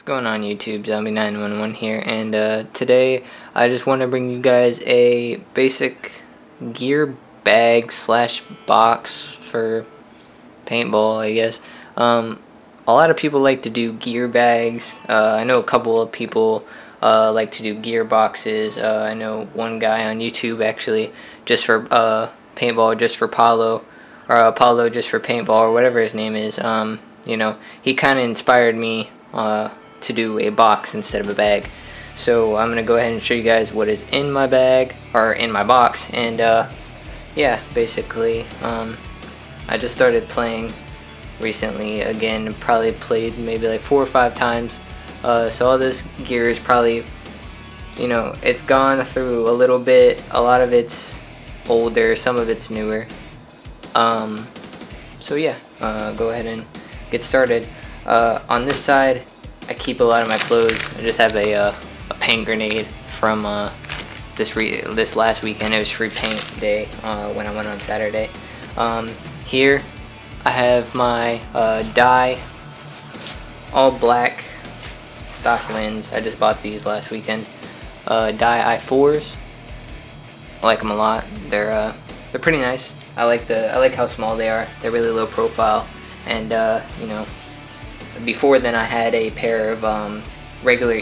What's going on YouTube? Zombie911 here, and today I just want to bring you guys a basic gear bag slash box for paintball, I guess. A lot of people like to do gear bags. I know a couple of people like to do gear boxes. I know one guy on YouTube actually just for paintball, just for Paulo, or Apollo just for paintball, or whatever his name is. You know, he kind of inspired me to do a box instead of a bag. So I'm gonna go ahead and show you guys what is in my bag, or in my box. And yeah, basically I just started playing recently again. Probably played maybe like 4 or 5 times. So all this gear is probably, you know, it's gone through a little bit. A lot of it's older, some of it's newer. So yeah, go ahead and get started. On this side, I keep a lot of my clothes. I just have a paint grenade from this last weekend. It was free paint day when I went on Saturday. Here I have my dye, all black stock lens. I just bought these last weekend. Dye I4s. I like them a lot. They're pretty nice. I like how small they are. They're really low profile, and you know, before then I had a pair of regular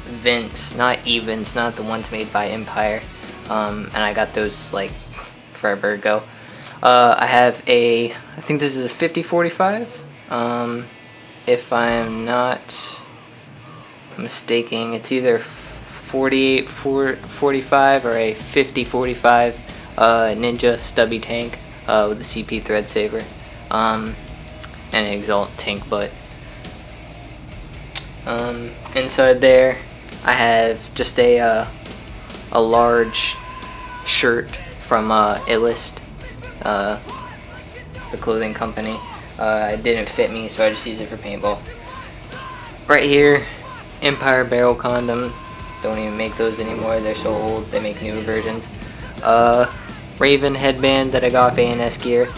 vents, not evens, not the ones made by Empire, and I got those like forever ago. I have I think this is a 50-45, if I'm not mistaken. It's either 48-45 or a 50-45 Ninja stubby tank with a CP thread saver, and an Exalt tank butt. Inside there I have just a large shirt from Illust, the clothing company. It didn't fit me, so I just used it for paintball. Right here, Empire barrel condom. Don't even make those anymore, they're so old. They make newer versions. Raven headband that I got off A&S Gear.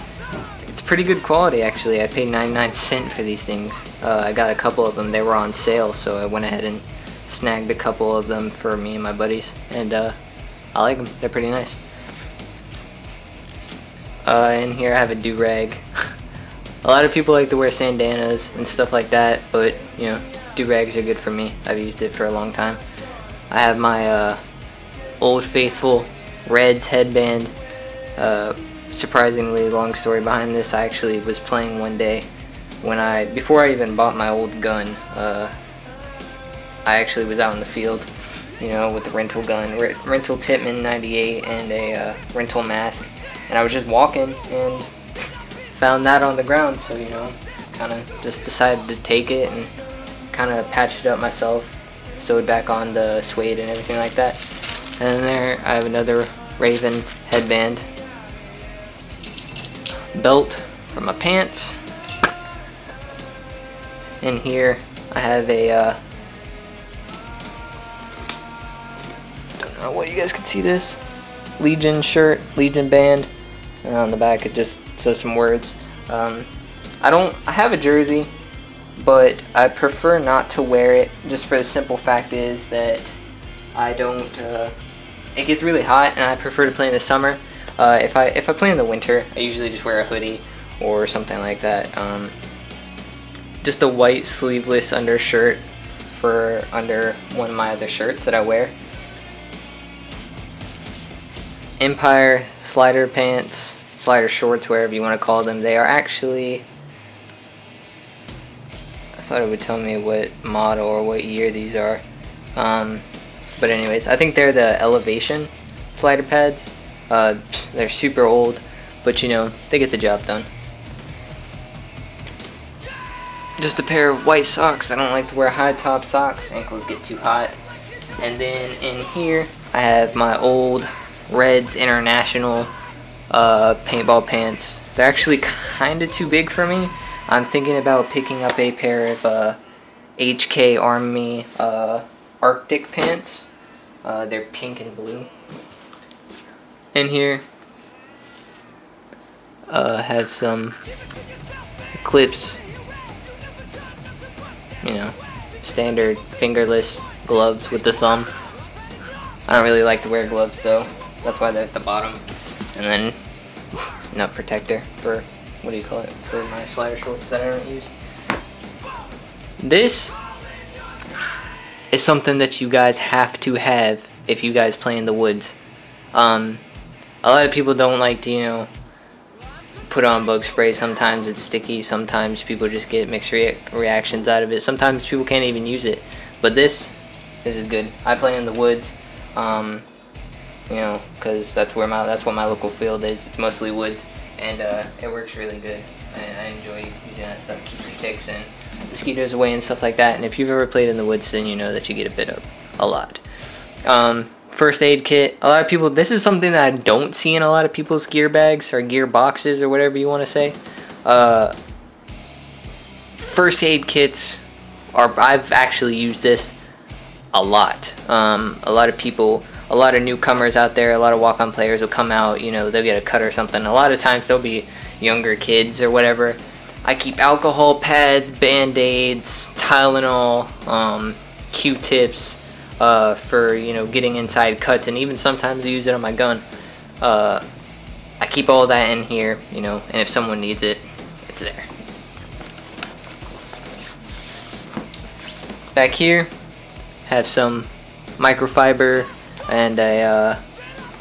It's pretty good quality actually. I paid 99 cents for these things. I got a couple of them. They were on sale, so I went ahead and snagged a couple of them for me and my buddies, and I like them. They're pretty nice. In here I have a do-rag. A lot of people like to wear sandanas and stuff like that, but you know, do-rags are good for me. I've used it for a long time. I have my Old Faithful Reds headband. Surprisingly long story behind this. I actually was playing one day when before I even bought my old gun. I actually was out in the field, you know, with the rental gun, rental Tippmann 98, and a rental mask, and I was just walking and found that on the ground. So you know, kind of just decided to take it and kind of patched it up myself, sewed back on the suede and everything like that. And then there I have another Raven headband, belt from my pants. In here I have a don't know what you guys can see this, Legion shirt, Legion band, and on the back it just says some words. I have a jersey, but I prefer not to wear it, just for the simple fact is that I don't it gets really hot and I prefer to play in the summer. If I play in the winter, I usually just wear a hoodie or something like that. Just a white sleeveless undershirt for under one of my other shirts that I wear. Empire slider pants, slider shorts, whatever you want to call them. They are actually, I thought it would tell me what model or what year these are. But anyways, I think they're the Elevation slider pads. They're super old, but you know, they get the job done. Just a pair of white socks. I don't like to wear high top socks, ankles get too hot. And then in here I have my old Reds International paintball pants. They're actually kinda too big for me. I'm thinking about picking up a pair of HK Army Arctic pants. They're pink and blue. In here have some clips, you know, standard fingerless gloves with the thumb. I don't really like to wear gloves though. That's why they're at the bottom. And then nut protector for, what do you call it, for my slider shorts that I don't use. This is something that you guys have to have if you guys play in the woods. A lot of people don't like to, you know, put on bug spray. Sometimes it's sticky, sometimes people just get mixed reactions out of it. Sometimes people can't even use it. But this is good. I play in the woods. You know, because that's what my local field is. It's mostly woods, and it works really good. I enjoy using that stuff. Keeps the ticks and mosquitoes away and stuff like that. And if you've ever played in the woods, then you know that you get a bit of a lot. First aid kit. A lot of people. This is something that I don't see in a lot of people's gear bags or gear boxes or whatever you want to say. First aid kits are. I've actually used this a lot. A lot of people. A lot of newcomers out there, a lot of walk-on players will come out, you know, they'll get a cut or something. A lot of times they'll be younger kids or whatever. I keep alcohol pads, band-aids, Tylenol, Q-tips for, you know, getting inside cuts, and even sometimes I use it on my gun. I keep all that in here, you know, and if someone needs it, it's there. Back here, have some microfiber and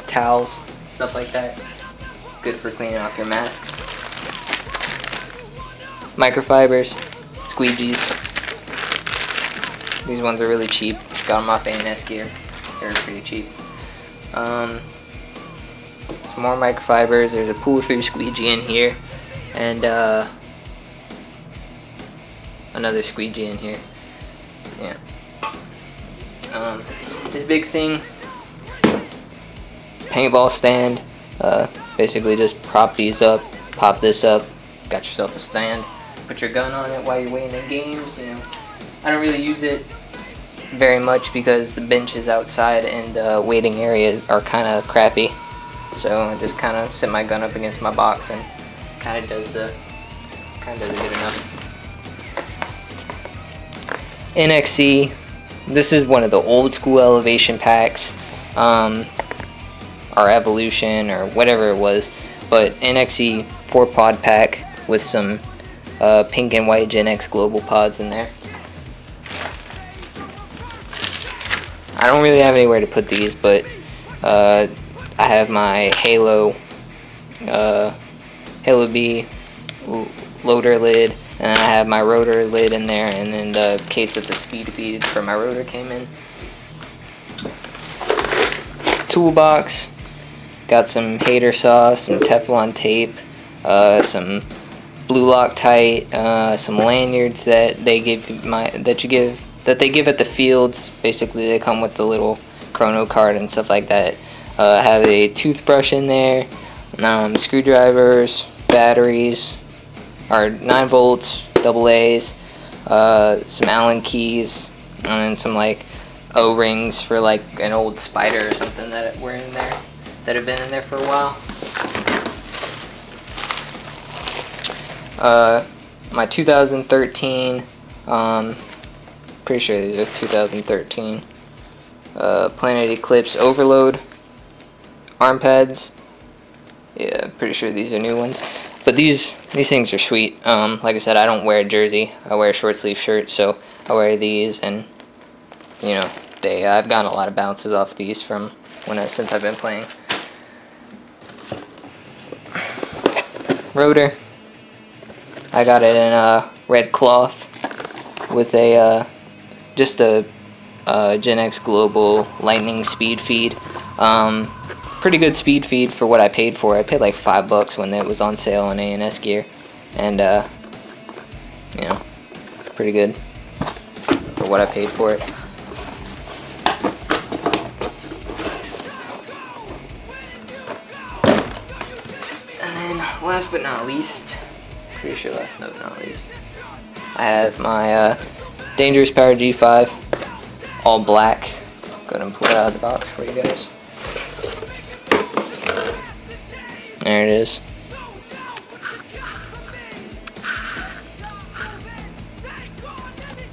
towels, stuff like that. Good for cleaning off your masks. Microfibers, squeegees. These ones are really cheap. Got them off A&S Gear. They're pretty cheap. Some more microfibers. There's a pull-through squeegee in here, and another squeegee in here. Yeah. This big thing. Paintball stand. Basically just prop these up, pop this up, got yourself a stand, put your gun on it while you're waiting in games. You know, I don't really use it very much because the bench is outside and the waiting areas are kind of crappy, so I just kind of set my gun up against my box and kind of does it good enough. NXC. This is one of the old school elevation packs. Or Evolution or whatever it was, but NXE 4-pod pack with some pink and white Gen X global pods in there. I don't really have anywhere to put these, but I have my Halo B loader lid, and I have my rotor lid in there, and then the case that the speed feed for my rotor came in. Toolbox. Got some hater saw, some Teflon tape, some blue Loctite, some lanyards that they give that they give at the fields. Basically, they come with the little chrono card and stuff like that. Have a toothbrush in there, screwdrivers, batteries, or 9 volts, AA's, some Allen keys, and then some like O-rings for like an old Spider or something that were in there. That have been in there for a while. My 2013, pretty sure these are 2013, Planet Eclipse Overload arm pads. Yeah, pretty sure these are new ones. But these things are sweet. Like I said, I don't wear a jersey. I wear a short sleeve shirt, so I wear these, and you know, I've gotten a lot of bounces off these from since I've been playing. Rotor. I got it in a red cloth with a just a Gen X Global Lightning speed feed. Pretty good speed feed for what I paid for. I paid like $5 when it was on sale on A&S Gear, and you know, pretty good for what I paid for it. Last but not least, pretty sure last but not least, I have my Dangerous Power G5, all black. Go ahead and pull it out of the box for you guys. There it is.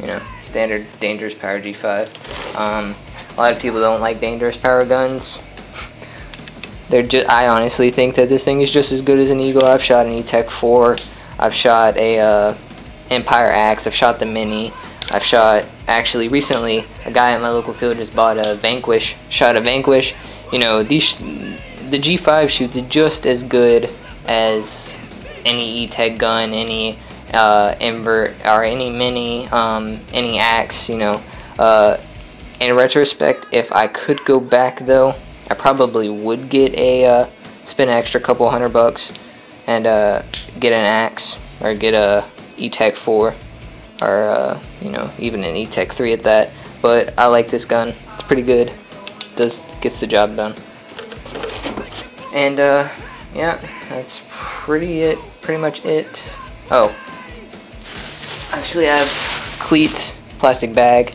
You know, standard dangerous power G5. A lot of people don't like dangerous power guns. I honestly think that this thing is just as good as an Eagle. I've shot an E-Tech 4. I've shot a Empire Axe. I've shot the Mini. I've shot, actually recently, a guy at my local field just bought a Vanquish. Shot a Vanquish. You know, the G5 shoots just as good as any E-Tech gun, any invert, or any Mini, any Axe. You know, in retrospect, if I could go back though, I probably would get spend an extra couple $100 and get an Axe or get a E-Tech 4 or you know, even an E-Tech 3 at that. But I like this gun. It's pretty good. Gets the job done. And yeah, that's pretty much it. Oh, actually I have cleats, plastic bag.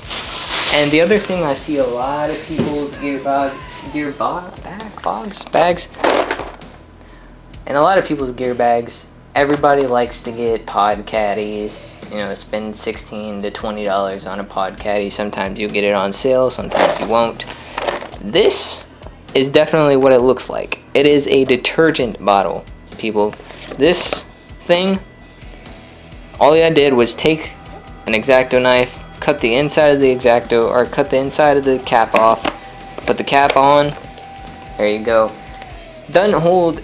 And the other thing I see a lot of people's bags, and a lot of people's gear bags, everybody likes to get pod caddies, you know, spend $16 to $20 on a pod caddy. Sometimes you'll get it on sale, sometimes you won't. This is definitely what it looks like. It is a detergent bottle, people. This thing, all I did was take an X-Acto knife, cut the inside of the X-Acto, or cut the inside of the cap off, put the cap on, there you go. Doesn't hold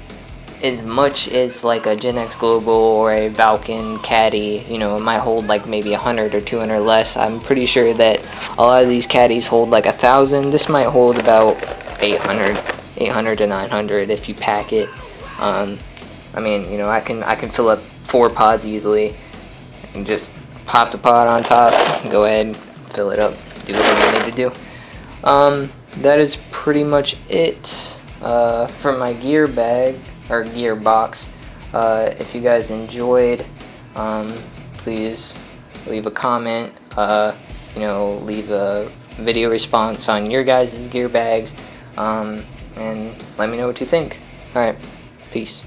as much as like a Gen X Global or a Vulcan Caddy. You know, it might hold like maybe 100 or 200 less. I'm pretty sure that a lot of these caddies hold like 1,000. This might hold about 800 to 900 if you pack it. I mean, you know, I can fill up 4 pods easily and just pop the pod on top, go ahead, fill it up, do whatever you need to do. That is pretty much it for my gear bag or gear box. If you guys enjoyed, please leave a comment, you know, leave a video response on your guys' gear bags, and let me know what you think. Alright, peace.